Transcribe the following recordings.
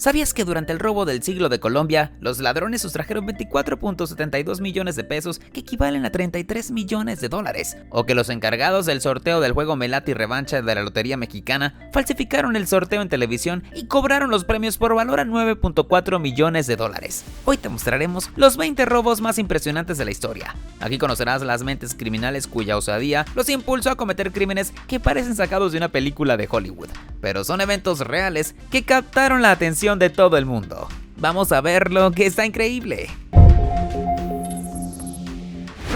¿Sabías que durante el robo del siglo de Colombia, los ladrones sustrajeron 24.72 millones de pesos, que equivalen a 33 millones de dólares? ¿O que los encargados del sorteo del juego Melate y Revancha de la Lotería Mexicana falsificaron el sorteo en televisión y cobraron los premios por valor a 9.4 millones de dólares? Hoy te mostraremos los 20 robos más impresionantes de la historia. Aquí conocerás las mentes criminales cuya osadía los impulsó a cometer crímenes que parecen sacados de una película de Hollywood, pero son eventos reales que captaron la atención de todo el mundo. Vamos a verlo, que está increíble.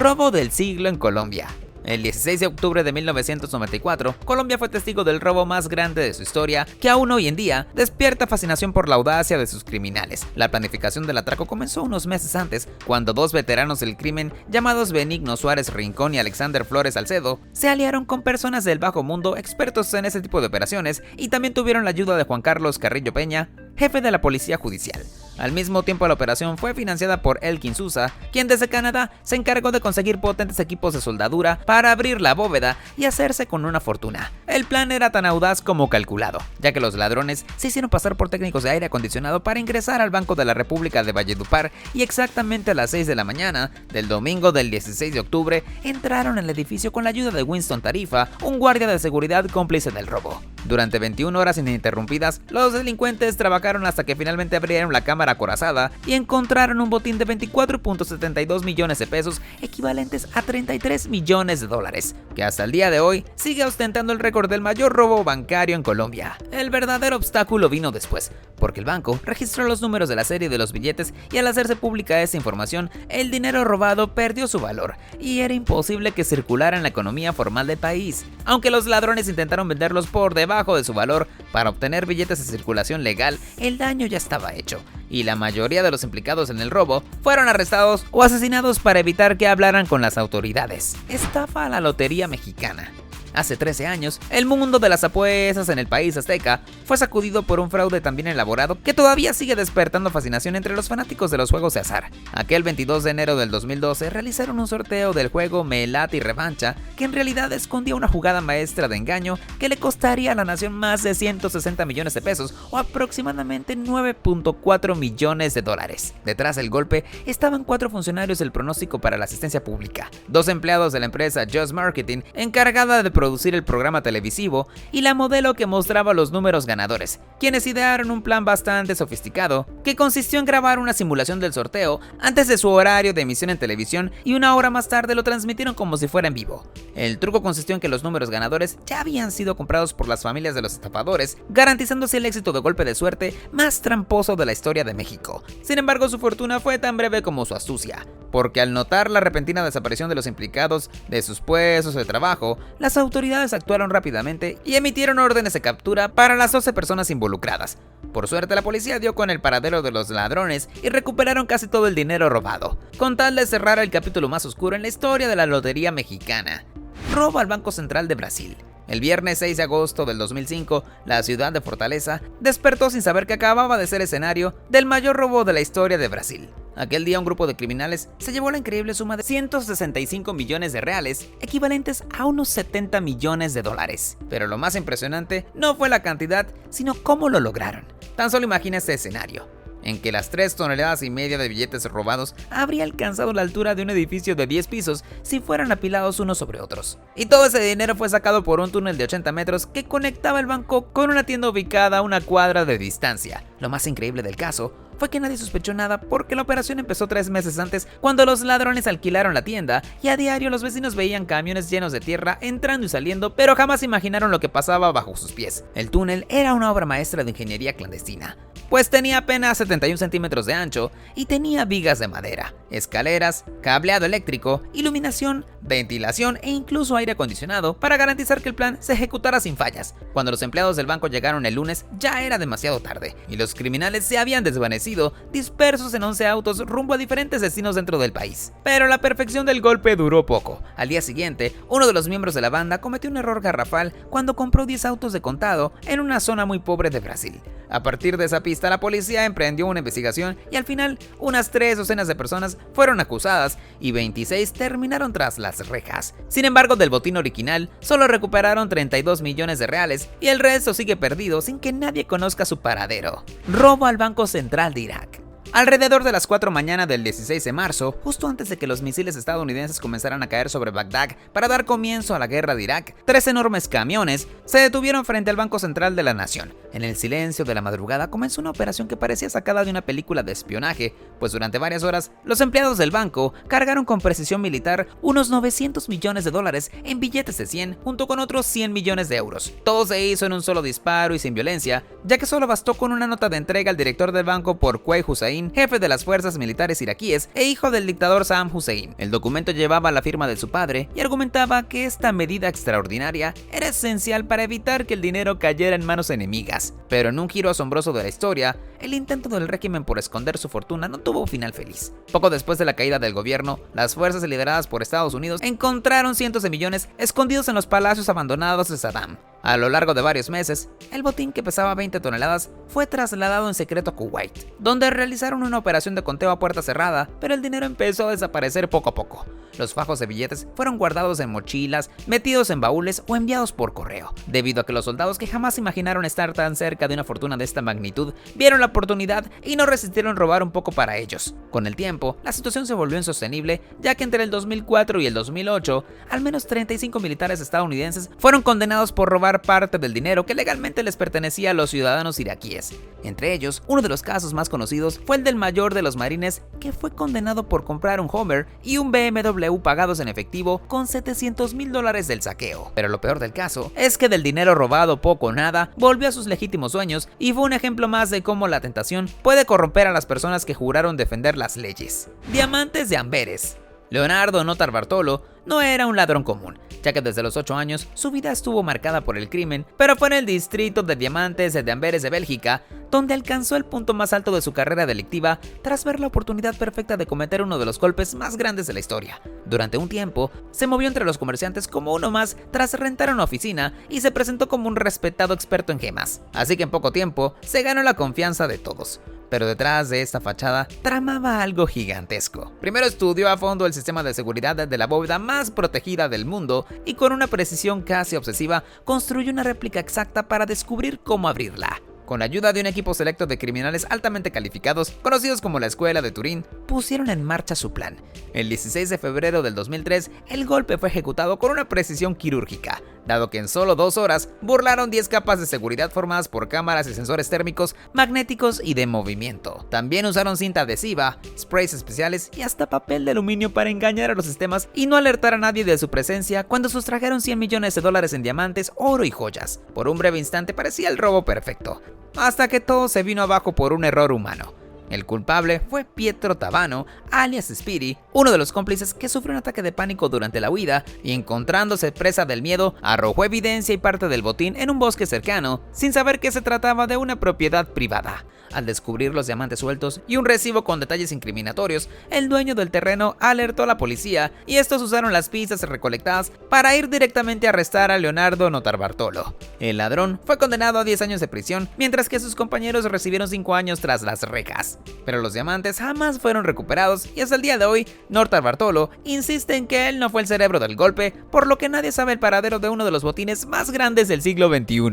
Robo del siglo en Colombia. El 16 de octubre de 1994, Colombia fue testigo del robo más grande de su historia, que aún hoy en día despierta fascinación por la audacia de sus criminales. La planificación del atraco comenzó unos meses antes, cuando dos veteranos del crimen, llamados Benigno Suárez Rincón y Alexander Flores Salcedo, se aliaron con personas del bajo mundo expertos en ese tipo de operaciones y también tuvieron la ayuda de Juan Carlos Carrillo Peña, jefe de la Policía Judicial. Al mismo tiempo, la operación fue financiada por Elkin Sousa, quien desde Canadá se encargó de conseguir potentes equipos de soldadura para abrir la bóveda y hacerse con una fortuna. El plan era tan audaz como calculado, ya que los ladrones se hicieron pasar por técnicos de aire acondicionado para ingresar al Banco de la República de Valledupar y exactamente a las 6 de la mañana del domingo del 16 de octubre entraron al edificio con la ayuda de Winston Tarifa, un guardia de seguridad cómplice del robo. Durante 21 horas ininterrumpidas, los delincuentes trabajaron hasta que finalmente abrieron la cámara acorazada y encontraron un botín de 24.72 millones de pesos, equivalentes a 33 millones de dólares, que hasta el día de hoy sigue ostentando el récord del mayor robo bancario en Colombia. El verdadero obstáculo vino después, porque el banco registró los números de la serie de los billetes y al hacerse pública esta información, el dinero robado perdió su valor y era imposible que circulara en la economía formal del país. Aunque los ladrones intentaron venderlos por debajo de su valor para obtener billetes de circulación legal, el daño ya estaba hecho, y la mayoría de los implicados en el robo fueron arrestados o asesinados para evitar que hablaran con las autoridades. Estafa a la Lotería Mexicana. Hace 13 años, el mundo de las apuestas en el país azteca fue sacudido por un fraude tan bien elaborado que todavía sigue despertando fascinación entre los fanáticos de los juegos de azar. Aquel 22 de enero del 2012 realizaron un sorteo del juego Melate y Revancha que en realidad escondía una jugada maestra de engaño que le costaría a la nación más de 160 millones de pesos o aproximadamente 9.4 millones de dólares. Detrás del golpe estaban 4 funcionarios del pronóstico para la asistencia pública, 2 empleados de la empresa Just Marketing encargada de producir el programa televisivo y la modelo que mostraba los números ganadores, quienes idearon un plan bastante sofisticado que consistió en grabar una simulación del sorteo antes de su horario de emisión en televisión y una hora más tarde lo transmitieron como si fuera en vivo. El truco consistió en que los números ganadores ya habían sido comprados por las familias de los estafadores, garantizándose el éxito de golpe de suerte más tramposo de la historia de México. Sin embargo, su fortuna fue tan breve como su astucia, porque al notar la repentina desaparición de los implicados de sus puestos de trabajo, las autoridades actuaron rápidamente y emitieron órdenes de captura para las 12 personas involucradas. Por suerte, la policía dio con el paradero de los ladrones y recuperaron casi todo el dinero robado, con tal de cerrar el capítulo más oscuro en la historia de la Lotería Mexicana. Robo al Banco Central de Brasil. El viernes 6 de agosto del 2005, la ciudad de Fortaleza despertó sin saber que acababa de ser escenario del mayor robo de la historia de Brasil. Aquel día un grupo de criminales se llevó la increíble suma de 165 millones de reales, equivalentes a unos 70 millones de dólares. Pero lo más impresionante no fue la cantidad, sino cómo lo lograron. Tan solo imagina este escenario, en que las 3,5 toneladas de billetes robados habría alcanzado la altura de un edificio de 10 pisos si fueran apilados unos sobre otros. Y todo ese dinero fue sacado por un túnel de 80 metros que conectaba el banco con una tienda ubicada a una cuadra de distancia. Lo más increíble del caso fue que nadie sospechó nada porque la operación empezó 3 meses antes, cuando los ladrones alquilaron la tienda y a diario los vecinos veían camiones llenos de tierra entrando y saliendo, pero jamás imaginaron lo que pasaba bajo sus pies. El túnel era una obra maestra de ingeniería clandestina, pues tenía apenas 71 centímetros de ancho y tenía vigas de madera, escaleras, cableado eléctrico, iluminación, ventilación e incluso aire acondicionado para garantizar que el plan se ejecutara sin fallas. Cuando los empleados del banco llegaron el lunes, ya era demasiado tarde y los criminales se habían desvanecido, dispersos en 11 autos rumbo a diferentes destinos dentro del país. Pero la perfección del golpe duró poco. Al día siguiente, uno de los miembros de la banda cometió un error garrafal cuando compró 10 autos de contado en una zona muy pobre de Brasil. A partir de esa pista, respuesta, la policía emprendió una investigación y al final unas 3 docenas de personas fueron acusadas y 26 terminaron tras las rejas. Sin embargo, del botín original solo recuperaron 32 millones de reales y el resto sigue perdido sin que nadie conozca su paradero. Robo al Banco Central de Irak. Alrededor de las 4 mañana del 16 de marzo, justo antes de que los misiles estadounidenses comenzaran a caer sobre Bagdad para dar comienzo a la guerra de Irak, 3 enormes camiones se detuvieron frente al Banco Central de la Nación. En el silencio de la madrugada comenzó una operación que parecía sacada de una película de espionaje, pues durante varias horas los empleados del banco cargaron con precisión militar unos 900 millones de dólares en billetes de 100 junto con otros 100 millones de euros. Todo se hizo en un solo disparo y sin violencia, ya que solo bastó con una nota de entrega al director del banco por Quay Hussein, jefe de las fuerzas militares iraquíes e hijo del dictador Saddam Hussein. El documento llevaba la firma de su padre y argumentaba que esta medida extraordinaria era esencial para evitar que el dinero cayera en manos enemigas. Pero en un giro asombroso de la historia, el intento del régimen por esconder su fortuna no tuvo final feliz. Poco después de la caída del gobierno, las fuerzas lideradas por Estados Unidos encontraron cientos de millones escondidos en los palacios abandonados de Saddam. A lo largo de varios meses, el botín, que pesaba 20 toneladas, fue trasladado en secreto a Kuwait, donde realizaron una operación de conteo a puerta cerrada, pero el dinero empezó a desaparecer poco a poco. Los fajos de billetes fueron guardados en mochilas, metidos en baúles o enviados por correo, debido a que los soldados, que jamás imaginaron estar tan cerca de una fortuna de esta magnitud, vieron la oportunidad y no resistieron robar un poco para ellos. Con el tiempo, la situación se volvió insostenible, ya que entre el 2004 y el 2008, al menos 35 militares estadounidenses fueron condenados por robar parte del dinero que legalmente les pertenecía a los ciudadanos iraquíes. Entre ellos, uno de los casos más conocidos fue el del mayor de los marines, que fue condenado por comprar un Hummer y un BMW pagados en efectivo con $700,000 del saqueo. Pero lo peor del caso es que del dinero robado poco o nada volvió a sus legítimos dueños y fue un ejemplo más de cómo la tentación puede corromper a las personas que juraron defender las leyes. Diamantes de Amberes. Leonardo Notarbartolo no era un ladrón común, ya que desde los 8 años su vida estuvo marcada por el crimen, pero fue en el distrito de diamantes de Amberes de Bélgica donde alcanzó el punto más alto de su carrera delictiva tras ver la oportunidad perfecta de cometer uno de los golpes más grandes de la historia. Durante un tiempo, se movió entre los comerciantes como uno más tras rentar una oficina y se presentó como un respetado experto en gemas, así que en poco tiempo se ganó la confianza de todos. Pero detrás de esta fachada tramaba algo gigantesco. Primero estudió a fondo el sistema de seguridad de la bóveda más protegida del mundo y con una precisión casi obsesiva construyó una réplica exacta para descubrir cómo abrirla. Con la ayuda de un equipo selecto de criminales altamente calificados, conocidos como la Escuela de Turín, pusieron en marcha su plan. El 16 de febrero del 2003, el golpe fue ejecutado con una precisión quirúrgica, dado que en solo 2 horas burlaron 10 capas de seguridad formadas por cámaras y sensores térmicos, magnéticos y de movimiento. También usaron cinta adhesiva, sprays especiales y hasta papel de aluminio para engañar a los sistemas y no alertar a nadie de su presencia cuando sustrajeron $100 millones en diamantes, oro y joyas. Por un breve instante parecía el robo perfecto, hasta que todo se vino abajo por un error humano. El culpable fue Pietro Tavano, alias Speedy, uno de los cómplices que sufrió un ataque de pánico durante la huida y, encontrándose presa del miedo, arrojó evidencia y parte del botín en un bosque cercano, sin saber que se trataba de una propiedad privada. Al descubrir los diamantes sueltos y un recibo con detalles incriminatorios, el dueño del terreno alertó a la policía y estos usaron las pistas recolectadas para ir directamente a arrestar a Leonardo Notarbartolo. El ladrón fue condenado a 10 años de prisión, mientras que sus compañeros recibieron 5 años tras las rejas. Pero los diamantes jamás fueron recuperados y hasta el día de hoy, Notarbartolo insiste en que él no fue el cerebro del golpe, por lo que nadie sabe el paradero de uno de los botines más grandes del siglo XXI.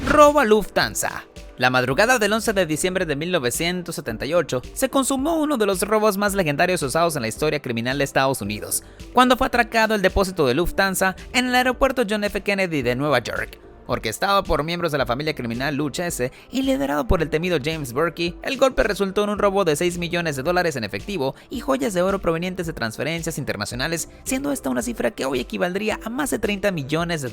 Robo a Lufthansa. La madrugada del 11 de diciembre de 1978 se consumó uno de los robos más legendarios usados en la historia criminal de Estados Unidos, cuando fue atracado el depósito de Lufthansa en el aeropuerto John F. Kennedy de Nueva York. Orquestado por miembros de la familia criminal Lucchese y liderado por el temido James Burkey, el golpe resultó en un robo de $6 millones en efectivo y joyas de oro provenientes de transferencias internacionales, siendo esta una cifra que hoy equivaldría a más de $30 millones.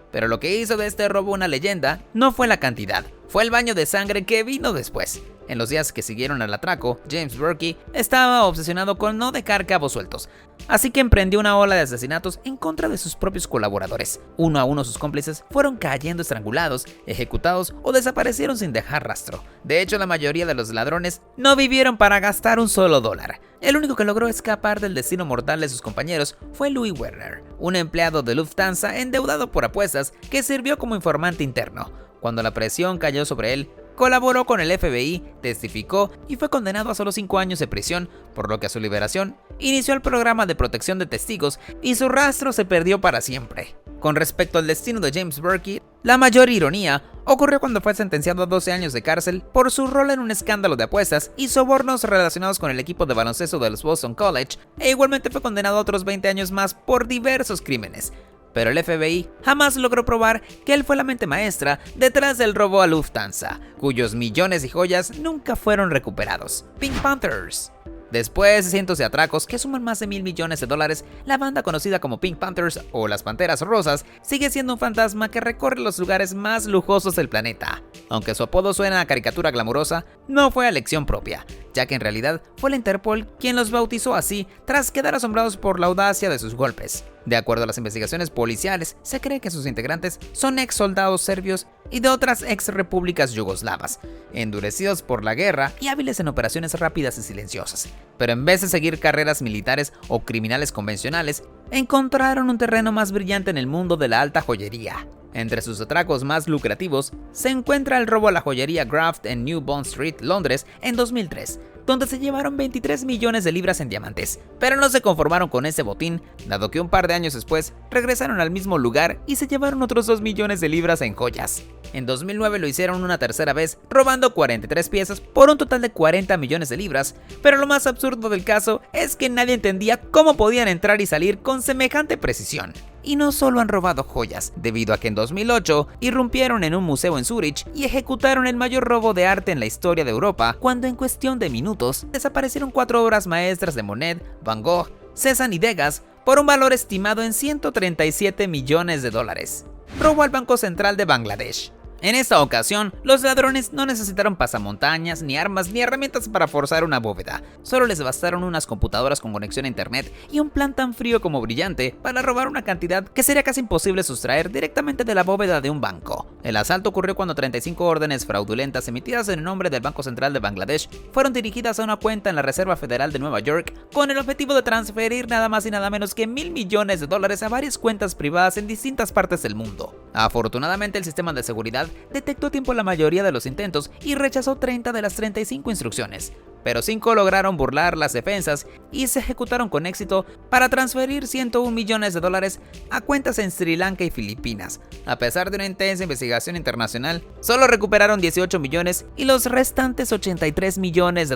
Pero lo que hizo de este robo una leyenda no fue la cantidad, fue el baño de sangre que vino después. En los días que siguieron al atraco, James Burkey estaba obsesionado con no dejar cabos sueltos, así que emprendió una ola de asesinatos en contra de sus propios colaboradores. Uno a uno sus cómplices fueron cayendo estrangulados, ejecutados o desaparecieron sin dejar rastro. De hecho, la mayoría de los ladrones no vivieron para gastar un solo dólar. El único que logró escapar del destino mortal de sus compañeros fue Louis Werner, un empleado de Lufthansa endeudado por apuestas que sirvió como informante interno. Cuando la presión cayó sobre él, colaboró con el FBI, testificó y fue condenado a solo 5 años de prisión, por lo que a su liberación inició el programa de protección de testigos y su rastro se perdió para siempre. Con respecto al destino de James Burke, la mayor ironía ocurrió cuando fue sentenciado a 12 años de cárcel por su rol en un escándalo de apuestas y sobornos relacionados con el equipo de baloncesto del Boston College, e igualmente fue condenado a otros 20 años más por diversos crímenes. Pero el FBI jamás logró probar que él fue la mente maestra detrás del robo a Lufthansa, cuyos millones y joyas nunca fueron recuperados. Pink Panthers. Después de cientos de atracos que suman más de $1.000 millones, la banda conocida como Pink Panthers o las Panteras Rosas sigue siendo un fantasma que recorre los lugares más lujosos del planeta. Aunque su apodo suena a caricatura glamurosa, no fue a elección propia, ya que en realidad fue la Interpol quien los bautizó así tras quedar asombrados por la audacia de sus golpes. De acuerdo a las investigaciones policiales, se cree que sus integrantes son ex soldados serbios y de otras ex repúblicas yugoslavas, endurecidos por la guerra y hábiles en operaciones rápidas y silenciosas. Pero en vez de seguir carreras militares o criminales convencionales, encontraron un terreno más brillante en el mundo de la alta joyería. Entre sus atracos más lucrativos se encuentra el robo a la joyería Graft en New Bond Street, Londres, en 2003, donde se llevaron 23 millones de libras en diamantes. Pero no se conformaron con ese botín, dado que un par de años después regresaron al mismo lugar y se llevaron otros 2 millones de libras en joyas. En 2009 lo hicieron una tercera vez, robando 43 piezas por un total de 40 millones de libras, pero lo más absurdo del caso es que nadie entendía cómo podían entrar y salir con semejante precisión. Y no solo han robado joyas, debido a que en 2008 irrumpieron en un museo en Zúrich y ejecutaron el mayor robo de arte en la historia de Europa, cuando en cuestión de minutos desaparecieron 4 obras maestras de Monet, Van Gogh, Cézanne y Degas por un valor estimado en $137 millones. Robo al Banco Central de Bangladesh. En esta ocasión, los ladrones no necesitaron pasamontañas, ni armas, ni herramientas para forzar una bóveda. Solo les bastaron unas computadoras con conexión a internet y un plan tan frío como brillante para robar una cantidad que sería casi imposible sustraer directamente de la bóveda de un banco. El asalto ocurrió cuando 35 órdenes fraudulentas emitidas en el nombre del Banco Central de Bangladesh fueron dirigidas a una cuenta en la Reserva Federal de Nueva York con el objetivo de transferir nada más y nada menos que $1.000 millones a varias cuentas privadas en distintas partes del mundo. Afortunadamente, el sistema de seguridad detectó a tiempo la mayoría de los intentos y rechazó 30 de las 35 instrucciones, pero 5 lograron burlar las defensas y se ejecutaron con éxito para transferir $101 millones a cuentas en Sri Lanka y Filipinas. A pesar de una intensa investigación internacional, solo recuperaron 18 millones y los restantes $83 millones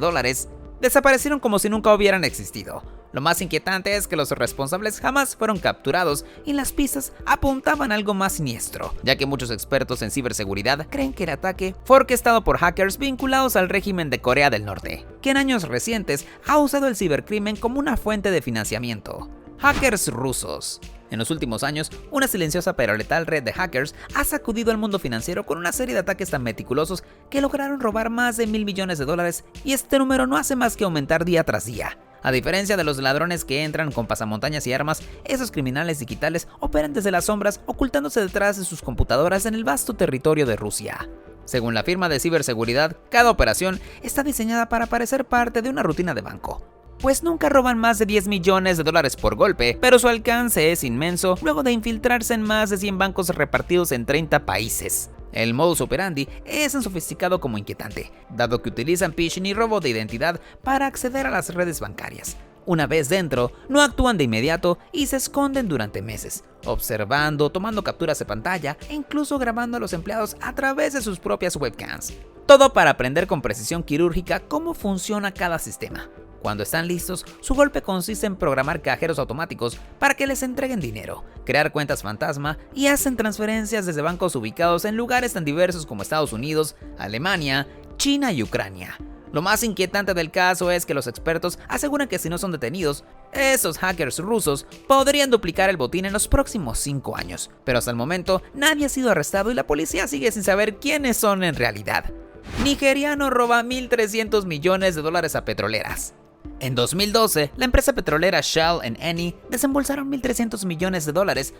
desaparecieron como si nunca hubieran existido. Lo más inquietante es que los responsables jamás fueron capturados y las pistas apuntaban a algo más siniestro, ya que muchos expertos en ciberseguridad creen que el ataque fue orquestado por hackers vinculados al régimen de Corea del Norte, que en años recientes ha usado el cibercrimen como una fuente de financiamiento. Hackers rusos. En los últimos años, una silenciosa pero letal red de hackers ha sacudido al mundo financiero con una serie de ataques tan meticulosos que lograron robar más de $1.000 millones, y este número no hace más que aumentar día tras día. A diferencia de los ladrones que entran con pasamontañas y armas, esos criminales digitales operan desde las sombras, ocultándose detrás de sus computadoras en el vasto territorio de Rusia. Según la firma de ciberseguridad, cada operación está diseñada para parecer parte de una rutina de banco, pues nunca roban más de $10 millones por golpe, pero su alcance es inmenso luego de infiltrarse en más de 100 bancos repartidos en 30 países. El modus operandi es tan sofisticado como inquietante, dado que utilizan phishing y robo de identidad para acceder a las redes bancarias. Una vez dentro, no actúan de inmediato y se esconden durante meses, observando, tomando capturas de pantalla e incluso grabando a los empleados a través de sus propias webcams. Todo para aprender con precisión quirúrgica cómo funciona cada sistema. Cuando están listos, su golpe consiste en programar cajeros automáticos para que les entreguen dinero, crear cuentas fantasma y hacen transferencias desde bancos ubicados en lugares tan diversos como Estados Unidos, Alemania, China y Ucrania. Lo más inquietante del caso es que los expertos aseguran que si no son detenidos, esos hackers rusos podrían duplicar el botín en los próximos 5 años. Pero hasta el momento nadie ha sido arrestado y la policía sigue sin saber quiénes son en realidad. Nigeriano roba $1.300 millones a petroleras. En 2012, la empresa petrolera Shell y Eni desembolsaron $1.300 millones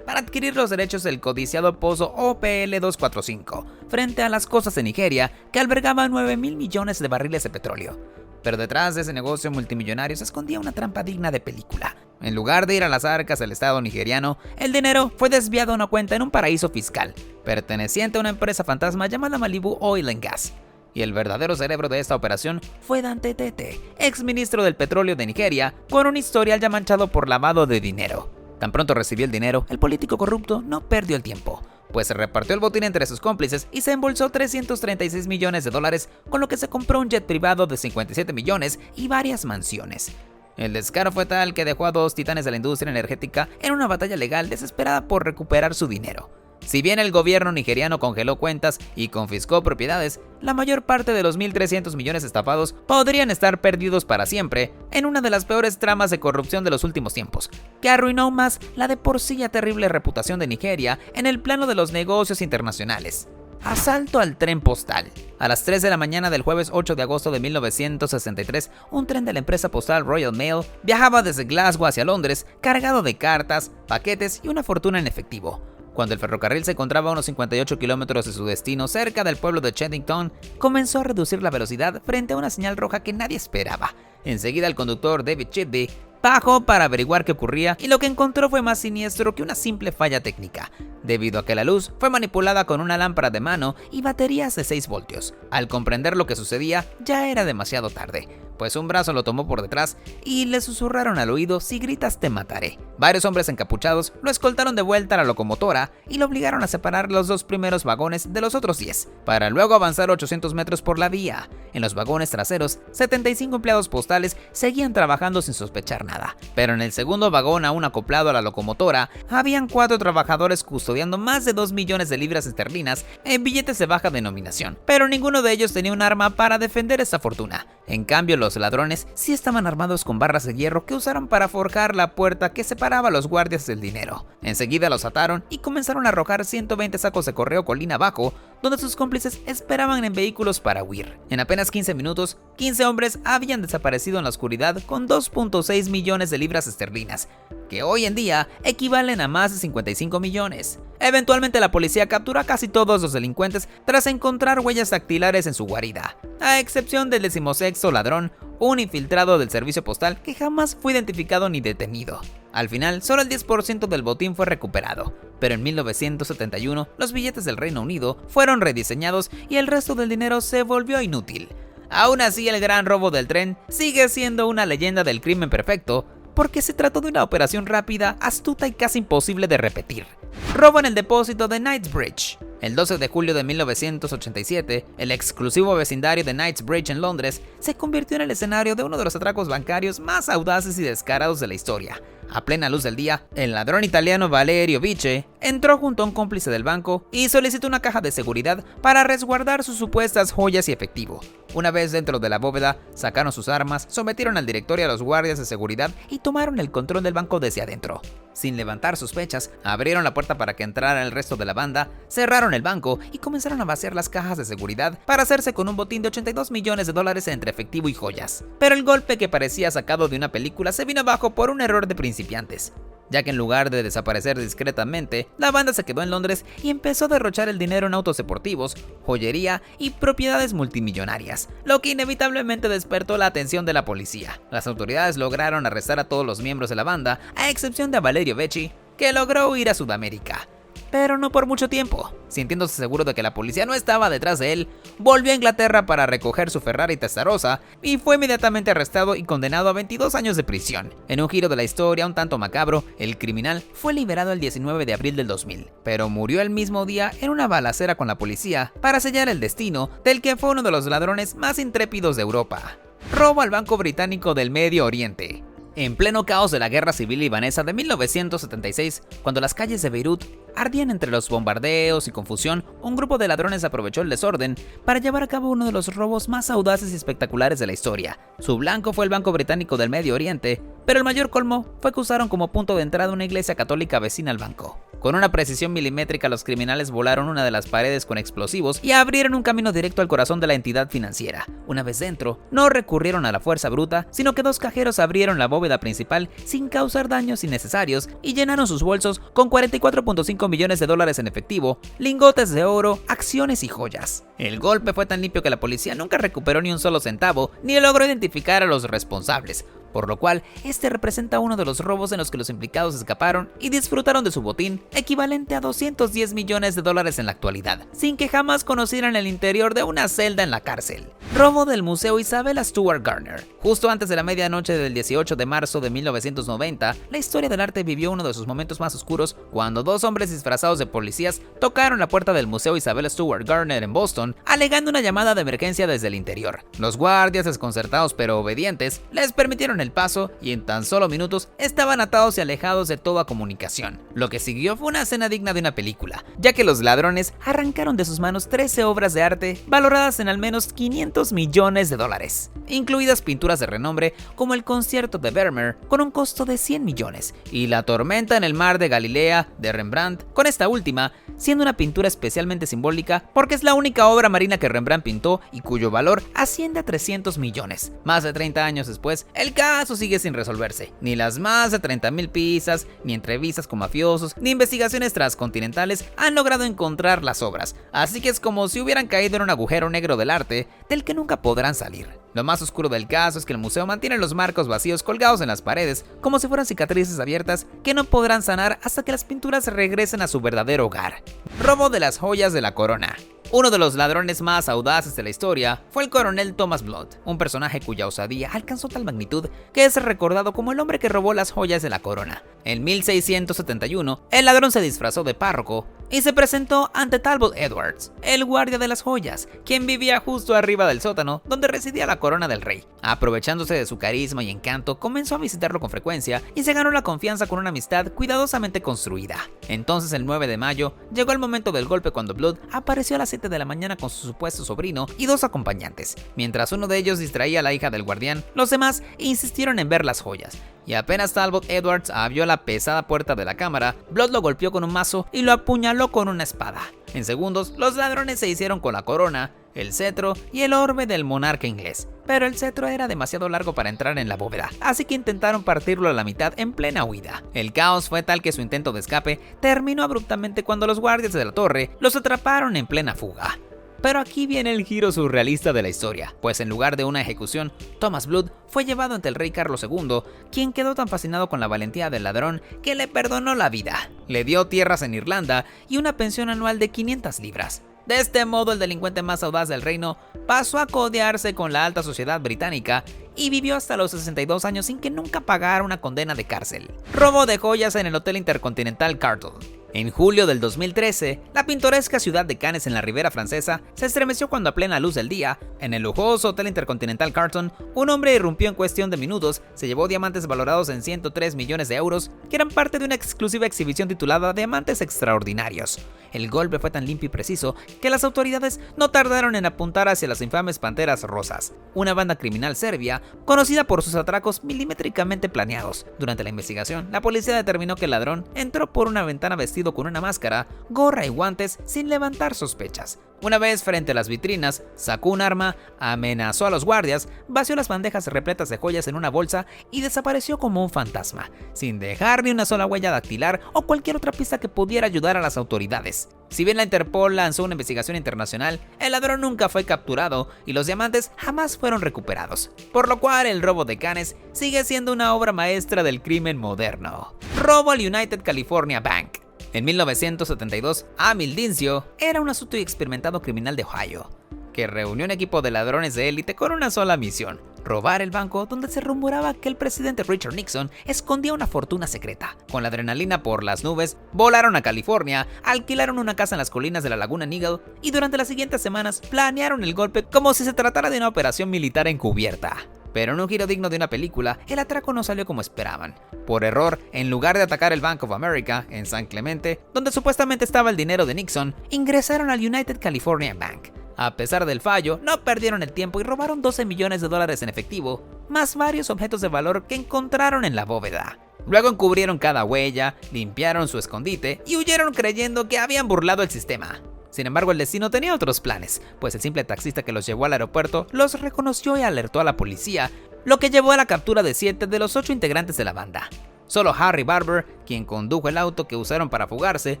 para adquirir los derechos del codiciado pozo OPL 245 frente a las costas de Nigeria, que albergaba 9.000 millones de barriles de petróleo. Pero detrás de ese negocio multimillonario se escondía una trampa digna de película. En lugar de ir a las arcas del Estado nigeriano, el dinero fue desviado a una cuenta en un paraíso fiscal, perteneciente a una empresa fantasma llamada Malibu Oil and Gas. Y el verdadero cerebro de esta operación fue Dante Tete, exministro del petróleo de Nigeria, con un historial ya manchado por lavado de dinero. Tan pronto recibió el dinero, el político corrupto no perdió el tiempo, pues se repartió el botín entre sus cómplices y se embolsó 336 millones de dólares, con lo que se compró un jet privado de 57 millones y varias mansiones. El descaro fue tal que dejó a dos titanes de la industria energética en una batalla legal desesperada por recuperar su dinero. Si bien el gobierno nigeriano congeló cuentas y confiscó propiedades, la mayor parte de los 1.300 millones estafados podrían estar perdidos para siempre en una de las peores tramas de corrupción de los últimos tiempos, que arruinó aún más la de por sí ya terrible reputación de Nigeria en el plano de los negocios internacionales. Asalto al tren postal. A las 3 de la mañana del jueves 8 de agosto de 1963, un tren de la empresa postal Royal Mail viajaba desde Glasgow hacia Londres cargado de cartas, paquetes y una fortuna en efectivo. Cuando el ferrocarril se encontraba a unos 58 kilómetros de su destino, cerca del pueblo de Cheddington, comenzó a reducir la velocidad frente a una señal roja que nadie esperaba. Enseguida el conductor David Chidby bajó para averiguar qué ocurría y lo que encontró fue más siniestro que una simple falla técnica, debido a que la luz fue manipulada con una lámpara de mano y baterías de 6 voltios. Al comprender lo que sucedía, ya era demasiado tarde, pues un brazo lo tomó por detrás y le susurraron al oído: "Si gritas te mataré". Varios hombres encapuchados lo escoltaron de vuelta a la locomotora y lo obligaron a separar los 2 primeros vagones de los otros 10, para luego avanzar 800 metros por la vía. En los vagones traseros, 75 empleados postales seguían trabajando sin sospechar nada, pero en el segundo vagón, aún acoplado a la locomotora, habían 4 trabajadores custodiando más de 2 millones de libras esterlinas en billetes de baja denominación, pero ninguno de ellos tenía un arma para defender esa fortuna. En cambio, los ladrones sí estaban armados con barras de hierro que usaron para forjar la puerta que separaba a los guardias del dinero. Enseguida los ataron y comenzaron a arrojar 120 sacos de correo colina abajo, donde sus cómplices esperaban en vehículos para huir. En apenas 15 minutos, 15 hombres habían desaparecido en la oscuridad con 2.6 millones de libras esterlinas, que hoy en día equivalen a más de 55 millones. Eventualmente la policía capturó a casi todos los delincuentes tras encontrar huellas dactilares en su guarida, a excepción del 16º ladrón, un infiltrado del servicio postal que jamás fue identificado ni detenido. Al final, solo el 10% del botín fue recuperado, pero en 1971 los billetes del Reino Unido fueron rediseñados y el resto del dinero se volvió inútil. Aún así, el gran robo del tren sigue siendo una leyenda del crimen perfecto, porque se trató de una operación rápida, astuta y casi imposible de repetir. Robo en el depósito de Knightsbridge. El 12 de julio de 1987, el exclusivo vecindario de Knightsbridge en Londres se convirtió en el escenario de uno de los atracos bancarios más audaces y descarados de la historia. A plena luz del día, el ladrón italiano Valerio Vice entró junto a un cómplice del banco y solicitó una caja de seguridad para resguardar sus supuestas joyas y efectivo. Una vez dentro de la bóveda, sacaron sus armas, sometieron al director y a los guardias de seguridad y tomaron el control del banco desde adentro. Sin levantar sospechas, abrieron la puerta para que entrara el resto de la banda, cerraron el banco y comenzaron a vaciar las cajas de seguridad para hacerse con un botín de 82 millones de dólares entre efectivo y joyas. Pero el golpe, que parecía sacado de una película, se vino abajo por un error de principiantes, ya que en lugar de desaparecer discretamente, la banda se quedó en Londres y empezó a derrochar el dinero en autos deportivos, joyería y propiedades multimillonarias, lo que inevitablemente despertó la atención de la policía. Las autoridades lograron arrestar a todos los miembros de la banda, a excepción de Valerio Vice, que logró huir a Sudamérica. Pero no por mucho tiempo. Sintiéndose seguro de que la policía no estaba detrás de él, volvió a Inglaterra para recoger su Ferrari Testarossa y fue inmediatamente arrestado y condenado a 22 años de prisión. En un giro de la historia un tanto macabro, el criminal fue liberado el 19 de abril del 2000, pero murió el mismo día en una balacera con la policía para sellar el destino del que fue uno de los ladrones más intrépidos de Europa. Robo al Banco Británico del Medio Oriente. En pleno caos de la Guerra Civil Libanesa de 1976, cuando las calles de Beirut ardían entre los bombardeos y confusión, un grupo de ladrones aprovechó el desorden para llevar a cabo uno de los robos más audaces y espectaculares de la historia. Su blanco fue el Banco Británico del Medio Oriente, pero el mayor colmo fue que usaron como punto de entrada una iglesia católica vecina al banco. Con una precisión milimétrica, los criminales volaron una de las paredes con explosivos y abrieron un camino directo al corazón de la entidad financiera. Una vez dentro, no recurrieron a la fuerza bruta, sino que 2 cajeros abrieron la bóveda principal sin causar daños innecesarios y llenaron sus bolsos con 44.5 millones de dólares en efectivo, lingotes de oro, acciones y joyas. El golpe fue tan limpio que la policía nunca recuperó ni un solo centavo ni logró identificar a los responsables, por lo cual este representa uno de los robos en los que los implicados escaparon y disfrutaron de su botín, equivalente a 210 millones de dólares en la actualidad, sin que jamás conocieran el interior de una celda en la cárcel. Robo del Museo Isabella Stewart Gardner. Justo antes de la medianoche del 18 de marzo de 1990, la historia del arte vivió uno de sus momentos más oscuros cuando dos hombres disfrazados de policías tocaron la puerta del Museo Isabella Stewart Gardner en Boston, alegando una llamada de emergencia desde el interior. Los guardias, desconcertados pero obedientes, les permitieron el paso y en tan solo minutos estaban atados y alejados de toda comunicación. Lo que siguió fue una escena digna de una película, ya que los ladrones arrancaron de sus manos 13 obras de arte valoradas en al menos 500 millones de dólares, incluidas pinturas de renombre como el Concierto de Vermeer con un costo de 100 millones y La Tormenta en el Mar de Galilea de Rembrandt, con esta última siendo una pintura especialmente simbólica porque es la única obra marina que Rembrandt pintó y cuyo valor asciende a 300 millones. Más de 30 años después, el caso sigue sin resolverse. Ni las más de 30.000 pistas, ni entrevistas con mafiosos, ni investigaciones transcontinentales han logrado encontrar las obras, así que es como si hubieran caído en un agujero negro del arte del que nunca podrán salir. Lo más oscuro del caso es que el museo mantiene los marcos vacíos colgados en las paredes como si fueran cicatrices abiertas que no podrán sanar hasta que las pinturas regresen a su verdadero hogar. Robo de las joyas de la corona. Uno de los ladrones más audaces de la historia fue el coronel Thomas Blood, un personaje cuya osadía alcanzó tal magnitud que es recordado como el hombre que robó las joyas de la corona. En 1671, el ladrón se disfrazó de párroco y se presentó ante Talbot Edwards, el guardia de las joyas, quien vivía justo arriba del sótano donde residía la corona del rey. Aprovechándose de su carisma y encanto, comenzó a visitarlo con frecuencia y se ganó la confianza con una amistad cuidadosamente construida. Entonces, el 9 de mayo, llegó el momento del golpe cuando Blood apareció a las 7 de la mañana con su supuesto sobrino y dos acompañantes. Mientras uno de ellos distraía a la hija del guardián, los demás insistieron en ver las joyas. Y apenas Talbot Edwards abrió la pesada puerta de la cámara, Blood lo golpeó con un mazo y lo apuñaló con una espada. En segundos, los ladrones se hicieron con la corona, el cetro y el orbe del monarca inglés, pero el cetro era demasiado largo para entrar en la bóveda, así que intentaron partirlo a la mitad en plena huida. El caos fue tal que su intento de escape terminó abruptamente cuando los guardias de la torre los atraparon en plena fuga. Pero aquí viene el giro surrealista de la historia, pues en lugar de una ejecución, Thomas Blood fue llevado ante el rey Carlos II, quien quedó tan fascinado con la valentía del ladrón que le perdonó la vida. Le dio tierras en Irlanda y una pensión anual de 500 libras. De este modo, el delincuente más audaz del reino pasó a codearse con la alta sociedad británica y vivió hasta los 62 años sin que nunca pagara una condena de cárcel. Robo de joyas en el Hotel Intercontinental Carlton. En julio del 2013, la pintoresca ciudad de Cannes en la Ribera Francesa se estremeció cuando a plena luz del día, en el lujoso Hotel Intercontinental Carlton, un hombre irrumpió en cuestión de minutos, se llevó diamantes valorados en 103 millones de euros, que eran parte de una exclusiva exhibición titulada Diamantes Extraordinarios. El golpe fue tan limpio y preciso que las autoridades no tardaron en apuntar hacia las infames Panteras Rosas, una banda criminal serbia conocida por sus atracos milimétricamente planeados. Durante la investigación, la policía determinó que el ladrón entró por una ventana vestido con una máscara, gorra y guantes sin levantar sospechas. Una vez frente a las vitrinas, sacó un arma, amenazó a los guardias, vació las bandejas repletas de joyas en una bolsa y desapareció como un fantasma, sin dejar ni una sola huella dactilar o cualquier otra pista que pudiera ayudar a las autoridades. Si bien la Interpol lanzó una investigación internacional, el ladrón nunca fue capturado y los diamantes jamás fueron recuperados, por lo cual el robo de Cannes sigue siendo una obra maestra del crimen moderno. Robo al United California Bank. En 1972, Amil Dincio era un astuto y experimentado criminal de Ohio, que reunió un equipo de ladrones de élite con una sola misión: robar el banco donde se rumoraba que el presidente Richard Nixon escondía una fortuna secreta. Con la adrenalina por las nubes, volaron a California, alquilaron una casa en las colinas de la Laguna Niguel y durante las siguientes semanas planearon el golpe como si se tratara de una operación militar encubierta. Pero en un giro digno de una película, el atraco no salió como esperaban. Por error, en lugar de atacar el Bank of America en San Clemente, donde supuestamente estaba el dinero de Nixon, ingresaron al United California Bank. A pesar del fallo, no perdieron el tiempo y robaron 12 millones de dólares en efectivo, más varios objetos de valor que encontraron en la bóveda. Luego encubrieron cada huella, limpiaron su escondite y huyeron creyendo que habían burlado el sistema. Sin embargo, el destino tenía otros planes, pues el simple taxista que los llevó al aeropuerto los reconoció y alertó a la policía, lo que llevó a la captura de 7 de los 8 integrantes de la banda. Solo Harry Barber, quien condujo el auto que usaron para fugarse,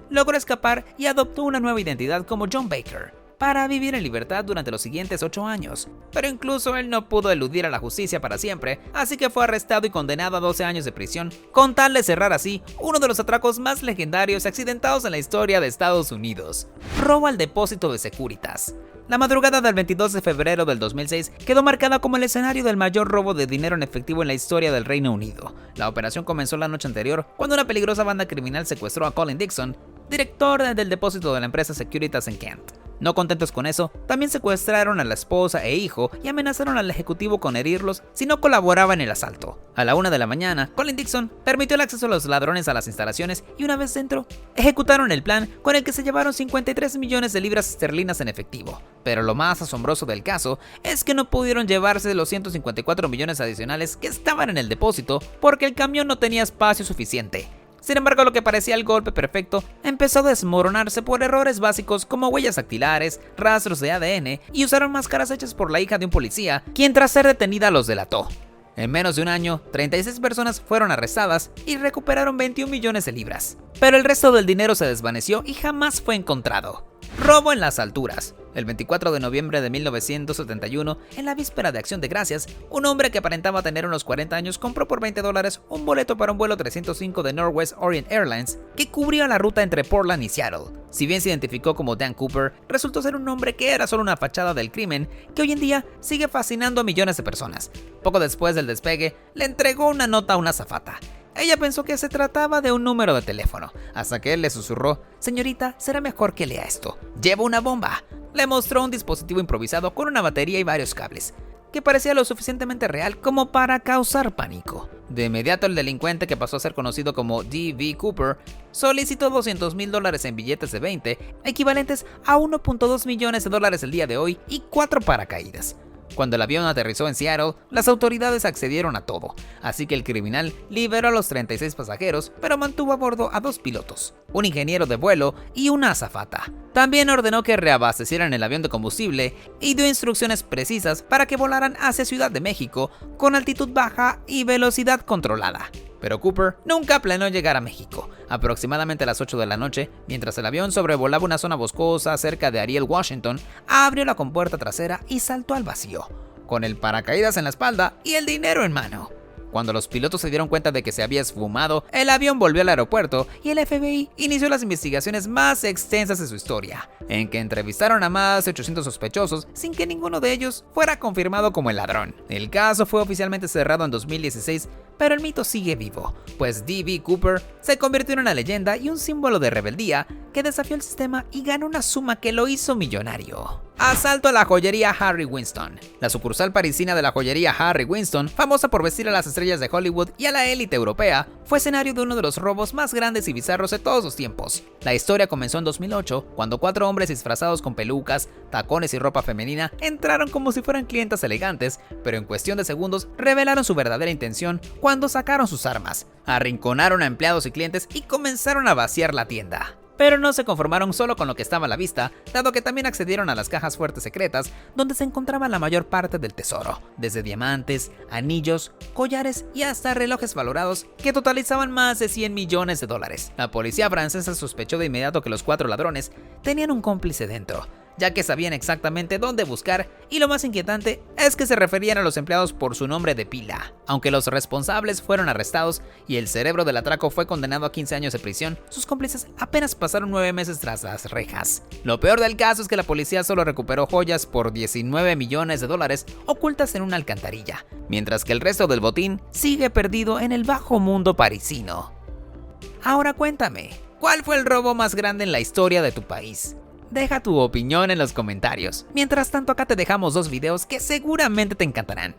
logró escapar y adoptó una nueva identidad como John Baker. para vivir en libertad durante los siguientes 8 años. Pero incluso él no pudo eludir a la justicia para siempre, así que fue arrestado y condenado a 12 años de prisión, con tal de cerrar así uno de los atracos más legendarios y accidentados en la historia de Estados Unidos. Robo al depósito de Securitas. La madrugada del 22 de febrero del 2006 quedó marcada como el escenario del mayor robo de dinero en efectivo en la historia del Reino Unido. La operación comenzó la noche anterior, cuando una peligrosa banda criminal secuestró a Colin Dixon, director del depósito de la empresa Securitas en Kent. No contentos con eso, también secuestraron a la esposa e hijo y amenazaron al ejecutivo con herirlos si no colaboraba en el asalto. A la 1 de la mañana, Colin Dixon permitió el acceso a los ladrones a las instalaciones y una vez dentro, ejecutaron el plan con el que se llevaron 53 millones de libras esterlinas en efectivo. Pero lo más asombroso del caso es que no pudieron llevarse los 154 millones adicionales que estaban en el depósito porque el camión no tenía espacio suficiente. Sin embargo, lo que parecía el golpe perfecto empezó a desmoronarse por errores básicos como huellas dactilares, rastros de ADN y usaron máscaras hechas por la hija de un policía, quien tras ser detenida los delató. En menos de un año, 36 personas fueron arrestadas y recuperaron 21 millones de libras. Pero el resto del dinero se desvaneció y jamás fue encontrado. Robo en las alturas. El 24 de noviembre de 1971, en la víspera de Acción de Gracias, un hombre que aparentaba tener unos 40 años compró por $20 un boleto para un vuelo 305 de Northwest Orient Airlines que cubría la ruta entre Portland y Seattle. Si bien se identificó como Dan Cooper, resultó ser un hombre que era solo una fachada del crimen que hoy en día sigue fascinando a millones de personas. Poco después del despegue, le entregó una nota a una azafata. Ella pensó que se trataba de un número de teléfono, hasta que él le susurró: «Señorita, será mejor que lea esto. Lleva una bomba». Le mostró un dispositivo improvisado con una batería y varios cables, que parecía lo suficientemente real como para causar pánico. De inmediato, el delincuente, que pasó a ser conocido como D.B. Cooper, solicitó $200,000 en billetes de 20, equivalentes a 1.2 millones de dólares el día de hoy, y 4 paracaídas. Cuando el avión aterrizó en Seattle, las autoridades accedieron a todo, así que el criminal liberó a los 36 pasajeros, pero mantuvo a bordo a 2 pilotos, un ingeniero de vuelo y una azafata. También ordenó que reabastecieran el avión de combustible y dio instrucciones precisas para que volaran hacia Ciudad de México con altitud baja y velocidad controlada. Pero Cooper nunca planeó llegar a México. Aproximadamente a las 8 de la noche, mientras el avión sobrevolaba una zona boscosa cerca de Ariel, Washington, abrió la compuerta trasera y saltó al vacío, con el paracaídas en la espalda y el dinero en mano. Cuando los pilotos se dieron cuenta de que se había esfumado, el avión volvió al aeropuerto y el FBI inició las investigaciones más extensas de su historia, en que entrevistaron a más de 800 sospechosos sin que ninguno de ellos fuera confirmado como el ladrón. El caso fue oficialmente cerrado en 2016, pero el mito sigue vivo, pues D.B. Cooper se convirtió en una leyenda y un símbolo de rebeldía que desafió el sistema y ganó una suma que lo hizo millonario. Asalto a la joyería Harry Winston. La sucursal parisina de la joyería Harry Winston, famosa por vestir a las estrellas de Hollywood y a la élite europea, fue escenario de uno de los robos más grandes y bizarros de todos los tiempos. La historia comenzó en 2008, cuando 4 hombres disfrazados con pelucas, tacones y ropa femenina entraron como si fueran clientes elegantes, pero en cuestión de segundos revelaron su verdadera intención cuando sacaron sus armas, arrinconaron a empleados y clientes y comenzaron a vaciar la tienda. Pero no se conformaron solo con lo que estaba a la vista, dado que también accedieron a las cajas fuertes secretas, donde se encontraba la mayor parte del tesoro, desde diamantes, anillos, collares y hasta relojes valorados que totalizaban más de 100 millones de dólares. La policía francesa sospechó de inmediato que los 4 ladrones tenían un cómplice dentro, ya que sabían exactamente dónde buscar, y lo más inquietante es que se referían a los empleados por su nombre de pila. Aunque los responsables fueron arrestados y el cerebro del atraco fue condenado a 15 años de prisión, sus cómplices apenas pasaron 9 meses tras las rejas. Lo peor del caso es que la policía solo recuperó joyas por 19 millones de dólares ocultas en una alcantarilla, mientras que el resto del botín sigue perdido en el bajo mundo parisino. Ahora cuéntame, ¿cuál fue el robo más grande en la historia de tu país? Deja tu opinión en los comentarios. Mientras tanto, acá te dejamos 2 videos que seguramente te encantarán.